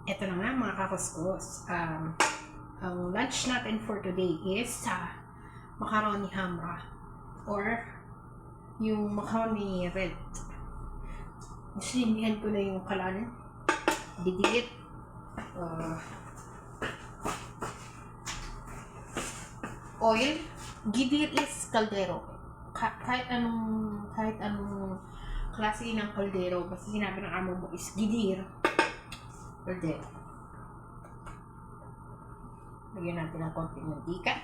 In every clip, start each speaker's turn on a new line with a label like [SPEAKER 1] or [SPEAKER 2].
[SPEAKER 1] Ito na nga mga kakuskus. Ang lunch natin for today is macaroni hamra or yung macaroni red. Sindihan ko na yung kalan. Didikit. Oil. Gidir is kaldero. Kahit anong klase ng kaldero, basta sinabi ng amo mo is gidir. Kaldero. Lagyan natin ng konting mantika.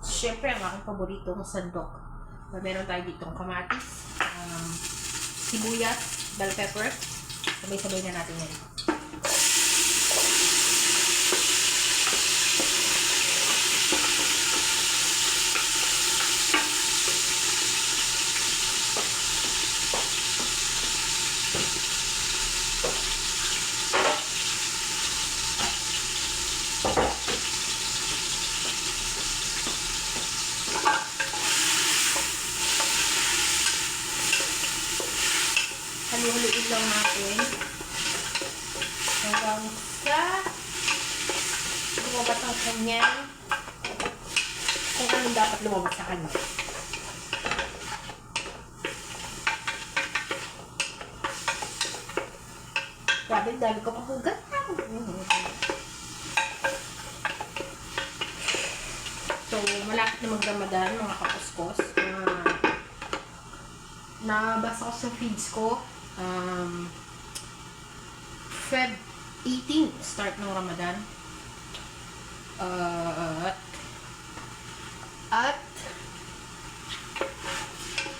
[SPEAKER 1] Siyempre, ang aking paboritong sandok. Meron tayo ditong kamatis, sibuyas, bell pepper. Sabay-sabay na natin yan. Halu-haluin lang natin hanggang sa lumabas ang kanyang kung anong dapat lumabas sa kanya. Grabe, dami ko pahugat. So, malapit na mag-Ramadan mga kapuskos. Nabasa ko sa feeds ko. Feb 18 start ng Ramadan. At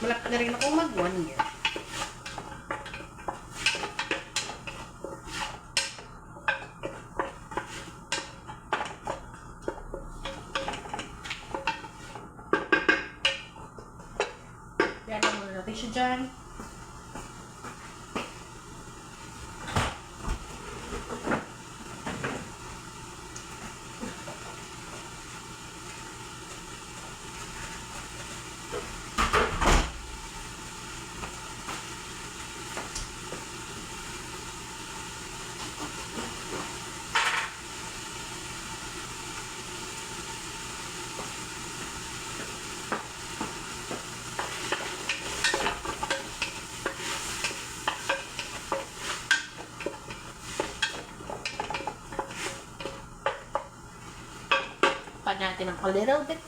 [SPEAKER 1] malapit na rin ako mag 1 year. Yan ang muna natin siya dyan. Pan natin a little bit.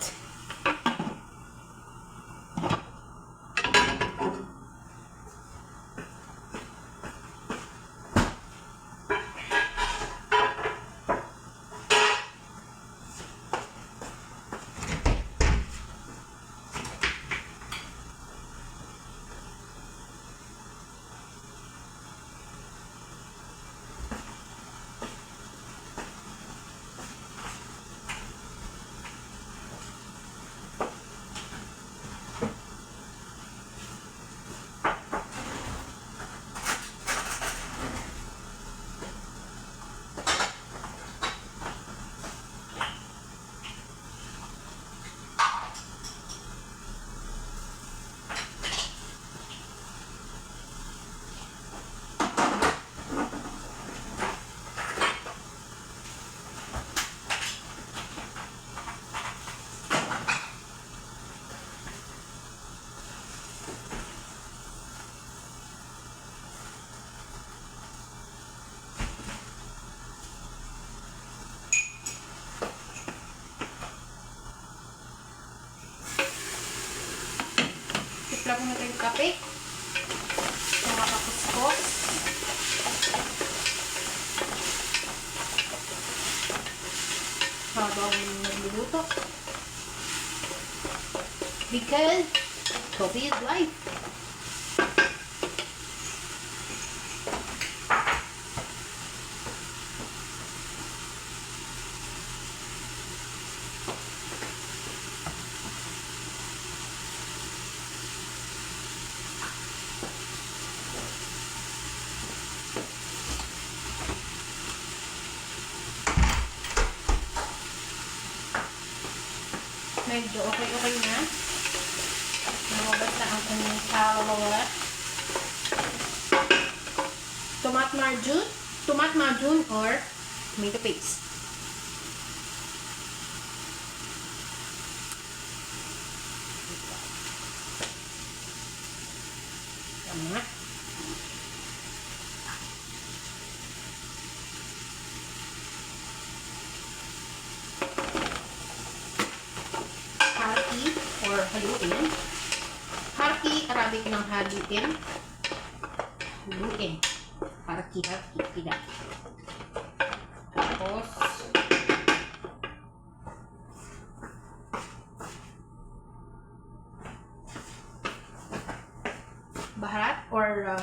[SPEAKER 1] Tipla ko na yung kape. Mga kapuskos. Habang nagluluto. Because coffee is life. medyo okay na. Lumabas na ang kanyang kaluluwa. Tomato marjoram or tomato paste. Tama. Harki or haluin. Harki, Arabic ng haluin. Haluin. Harki, tidak. Tapos, baharat or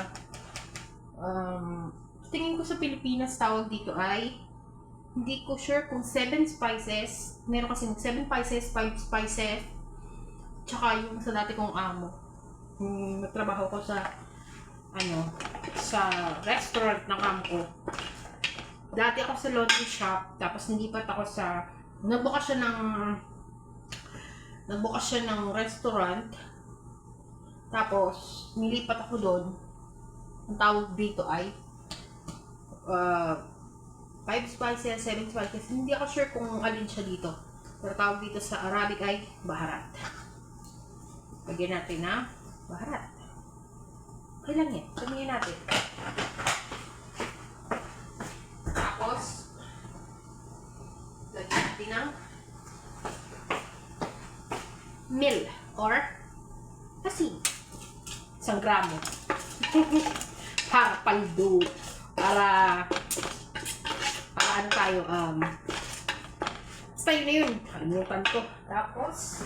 [SPEAKER 1] tingin ko sa Pilipinas tawag dito ay hindi ko sure kung 7 spices. Meron kasi 7 spices, 5 spices. Tsaka yung sa dati kong amo. Nagtrabaho ko sa sa restaurant ng amo ko. Dati ako sa laundry shop, tapos nilipat ako sa nagbukas siya ng restaurant. Tapos nilipat ako doon. Ang tawag dito ay 5 spices, 7 spices. Hindi ako sure kung alin siya dito. Pero tawag dito sa Arabic ay baharat. Lagyan natin na baharat. Okay lang yan. Sabihin natin. Tapos, lagyan natin ng meal or asin. 1 gramo. Para paldo. Para ano tayo, basta yun na yun. Kalimutan ko. Tapos,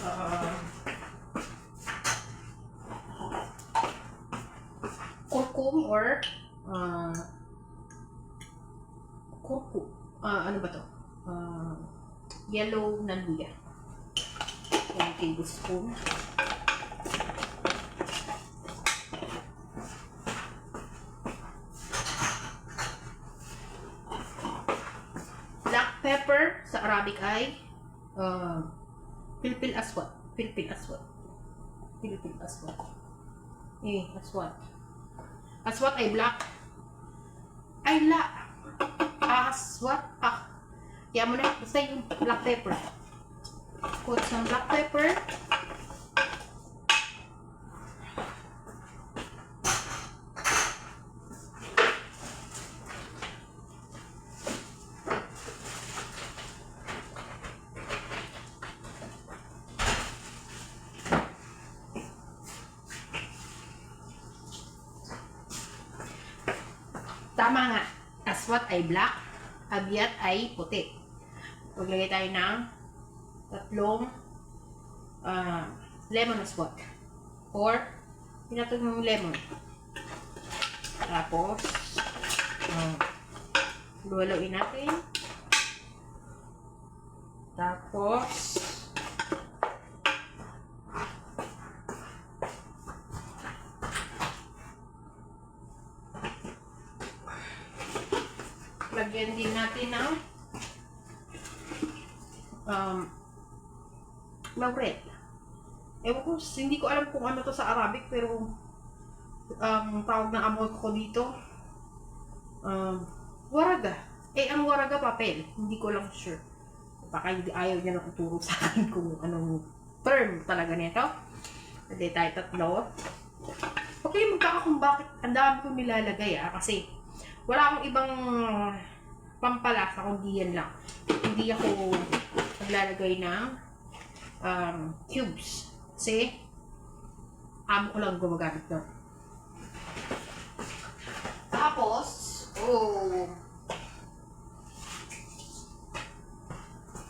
[SPEAKER 1] kurkum or kurkum. Ano ba to? Yellow na luya. 1 tablespoon. Black pepper sa Arabic ay pilpil aswad. Aswad. Aswad ay black. Aswad. Kaya mo na, basta yung black pepper. Put some black pepper. Tama nga. Aswat ay black, abyat ay puti. Maglagay tayo ng 3 lemon aswat. Or, pinatog ng lemon. Tapos, luwaluin natin. Tapos, lagyan din natin ng laurel. Ewan ko, hindi ko alam kung ano to sa Arabic, pero tawag na amo ko dito waraga. Ang waraga papel, hindi ko lang sure. Baka hindi ayaw niya na ituro sa akin kung anong term talaga nito. Hindi tayo 3. Okay, magkaka kung bakit ang dami ko nilalagay kasi wala akong ibang pampalasa kundi yan lang. Hindi ako maglalagay ng cubes. Kasi amo ko lang gumagamit doon. Tapos,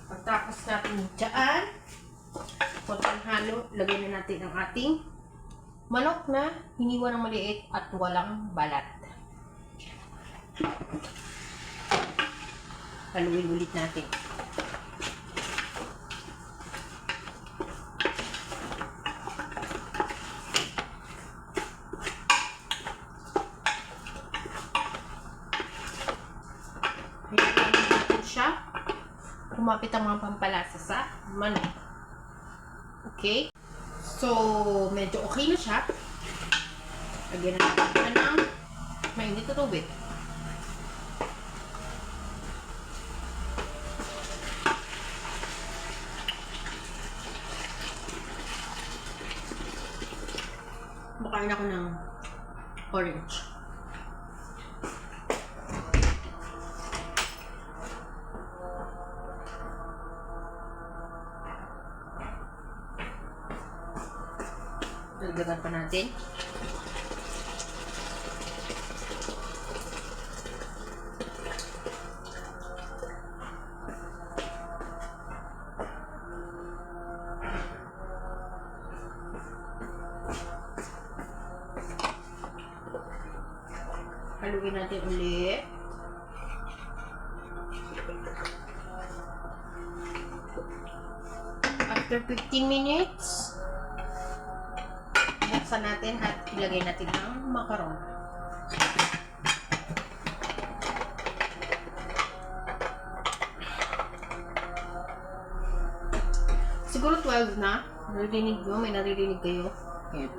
[SPEAKER 1] pagtapos natin dyan, konting halo, lagay na natin ang ating manok na hiniwa ng maliit at walang balat. Haluin ulit natin. Hayaan natin siya kumapit ang mga pampalasa sa manok. Okay? So, medyo okay na siya. Lagyan na natin siya ng mainit na tubig. Bakain ako ng orange. Dagdagan pa natin. Haluin natin ulit. After 15 minutes, buksan natin at ilagay natin ang macaron. Siguro 12 na. Naririnig nyo? May naririnig kayo? Ayan.